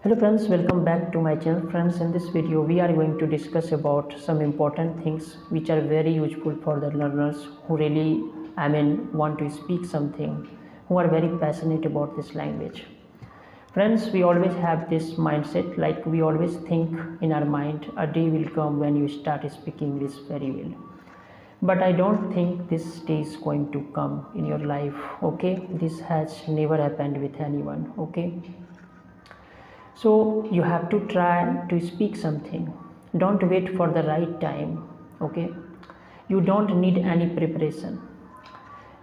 Hello friends, welcome back to my channel. Friends, in this video we are going to discuss about some important things which are very useful for the learners who really want to speak something, who are very passionate about this language. Friends, we always have this mindset, like we always think in our mind a day will come when you start speaking English very well. But I don't think this day is going to come in your life, okay? This has never happened with anyone, okay? So you have to try to speak something. Don't wait for the right time, okay? You don't need any preparation.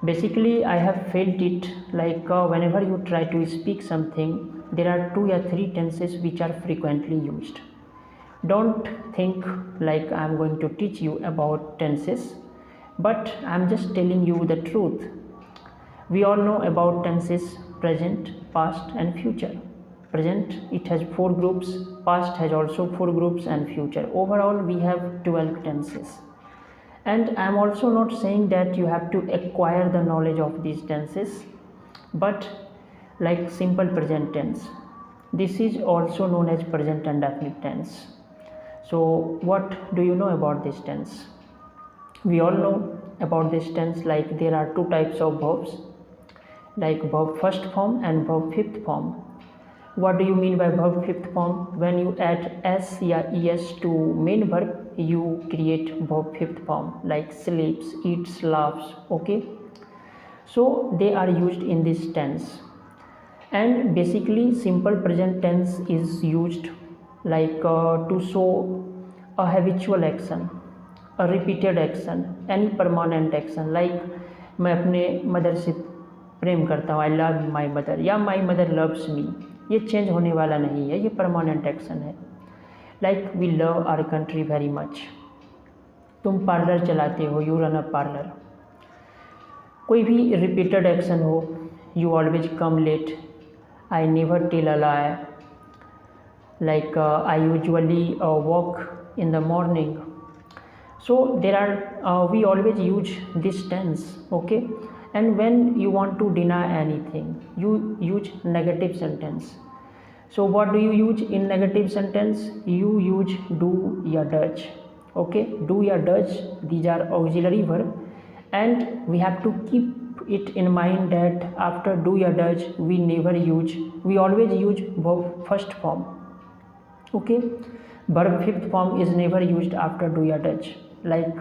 Basically, I have felt it like whenever you try to speak something, there are 2 or 3 tenses which are frequently used. Don't think like I'm going to teach you about tenses, but I'm just telling you the truth. We all know about tenses: present, past, and future. Present, it has 4 groups, past has also 4 groups, and future. Overall, we have 12 tenses. And I'm also not saying that you have to acquire the knowledge of these tenses, but like simple present tense. This is also known as present indefinite tense. So, what do you know about this tense? We all know about this tense, like there are 2 types of verbs, like verb first form and verb fifth form. What do you mean by verb fifth form? When you add s or es to main verb, you create verb fifth form, like sleeps, eats, laughs, okay? So they are used in this tense. And basically simple present tense is used like to show a habitual action, a repeated action, any permanent action, like मैं अपने mother से प्रेम करता हूँ, I love my mother, या my mother loves me. ये change होने वाला नहीं है, ये परमानेंट एक्शन है. Like we love our country very much. तुम पार्लर चलाते हो, यू रन अ पार्लर. कोई भी रिपीटेड एक्शन हो, you always come late, I never tell a lie, like I usually walk in the morning. So there are we always use this tense, okay? And when you want to deny anything, you use negative sentence. So what do you use in negative sentence? You use do या does, okay? Do या does, these are auxiliary verb, and we have to keep it in mind that after do या does we always use verb first form, okay? Verb fifth form is never used after do या does. Like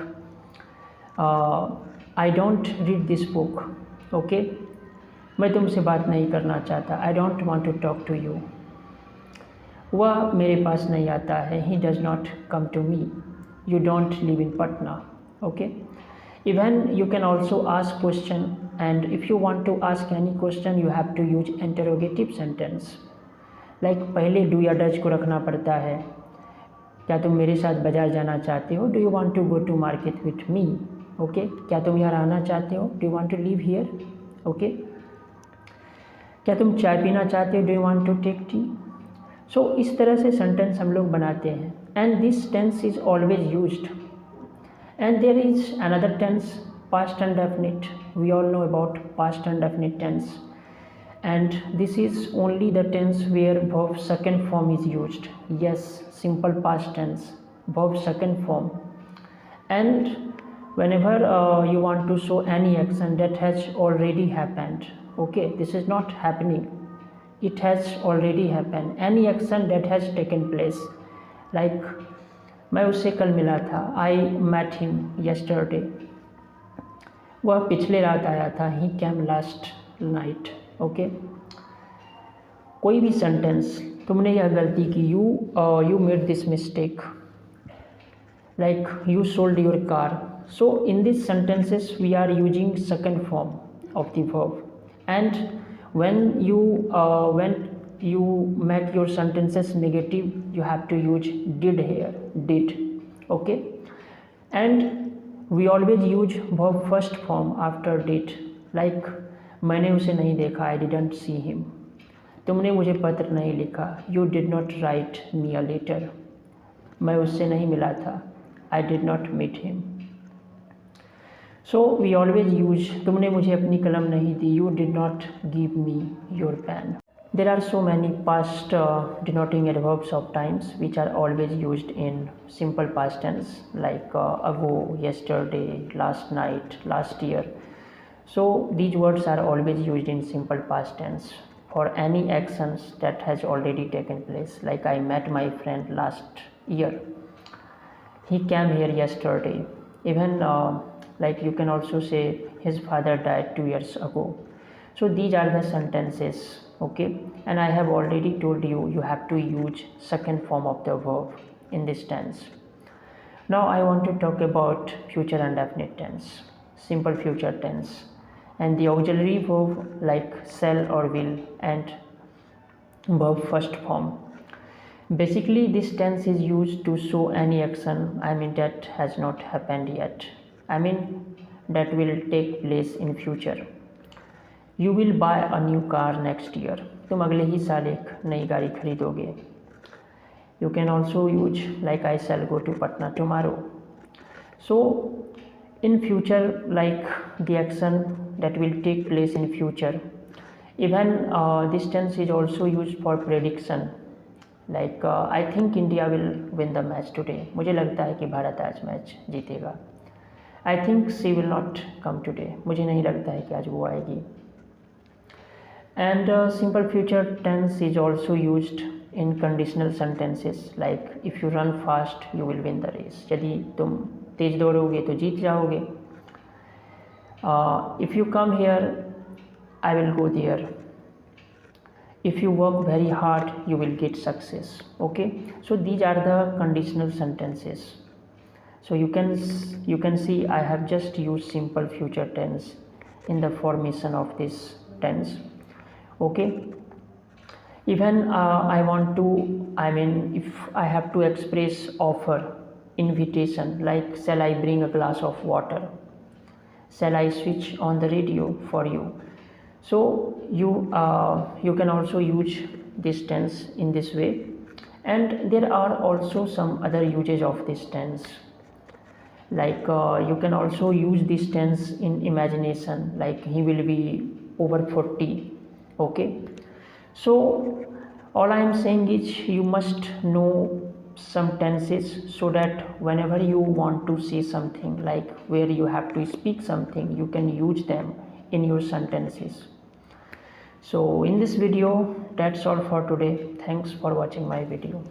I don't read this book, okay? मैं तुमसे बात नहीं करना चाहता, I don't want to talk to you. वह मेरे पास नहीं आता है, he does not come to me. You don't live in Patna, okay? Even you can also ask question, and if you want to ask any question, you have to use interrogative sentence. Like पहले do या does को रखना पड़ता है. क्या तुम मेरे साथ बाजार जाना चाहते हो? Do you want to go to market with me, okay? क्या तुम यहाँ रहना चाहते हो? Do you want to live here, okay? क्या तुम चाय पीना चाहते हो? Do you want to take tea? So इस तरह से सेंटेंस हम लोग बनाते हैं, and this tense is always used. And there is another tense, past indefinite. We all know about past indefinite tense, and this is only the tense where verb second form is used. Yes, simple past tense, verb second form. And whenever you want to show any action that has already happened, okay, this is not happening, it has already happened, any action that has taken place. Like मैं उससे कल मिला था, I met him yesterday. वह पिछले रात आया था, he came last night, okay? कोई भी सेंटेंस, तुमने यह गलती की, you made this mistake, like you sold your car. So in this sentences we are using second form of the verb, and when you make your sentences negative, you have to use did here, did, okay? And we always use verb first form after did, like मैंने उसे नहीं देखा, I didn't see him. तुमने मुझे पत्र नहीं लिखा, you did not write me a letter. मैं उससे नहीं मिला था, I did not meet him. So we always use तुमने मुझे अपनी कलम नहीं दी, you did not give me your pen. There are so many past denoting adverbs of times which are always used in simple past tense, like ago, yesterday, last night, last year. So these words are always used in simple past tense for any actions that has already taken place. Like I met my friend last year. He came here yesterday. Even like you can also say his father died 2 years ago. So these are the sentences, okay? And I have already told you you have to use second form of the verb in this tense. Now I want to talk about future indefinite tense, simple future tense, and the auxiliary verb like shall or will and verb first form. Basically, this tense is used to show any action, that has not happened yet. That will take place in future. You will buy a new car next year. तुम अगले ही साल एक नई गाड़ी खरीदोगे. You can also use like I shall go to Patna tomorrow. So in future, like the action that will take place in future. Even this tense is also used for prediction. Like I think India will win the match today. मुझे लगता है कि भारत आज match जीतेगा. I think she will not come today. मुझे नहीं लगता है कि आज वो आएगी. And simple future tense is also used in conditional sentences. Like if you run fast, you will win the race. यदि तुम तेज दौड़ोगे तो जीत जाओगे. If you come here, I will go there. If you work very hard, you will get success. Okay, so these are the conditional sentences. So you can see I have just used simple future tense in the formation of this tense. Okay, even I want to, if I have to express offer, invitation, like shall I bring a glass of water, shall I switch on the radio for you. So you can also use this tense in this way. And there are also some other uses of this tense. Like you can also use this tense in imagination, like he will be over 40. Okay, so all I am saying is you must know some tenses so that whenever you want to say something, like where you have to speak something, you can use them in your sentences. So in this video, that's all for today. Thanks for watching my video.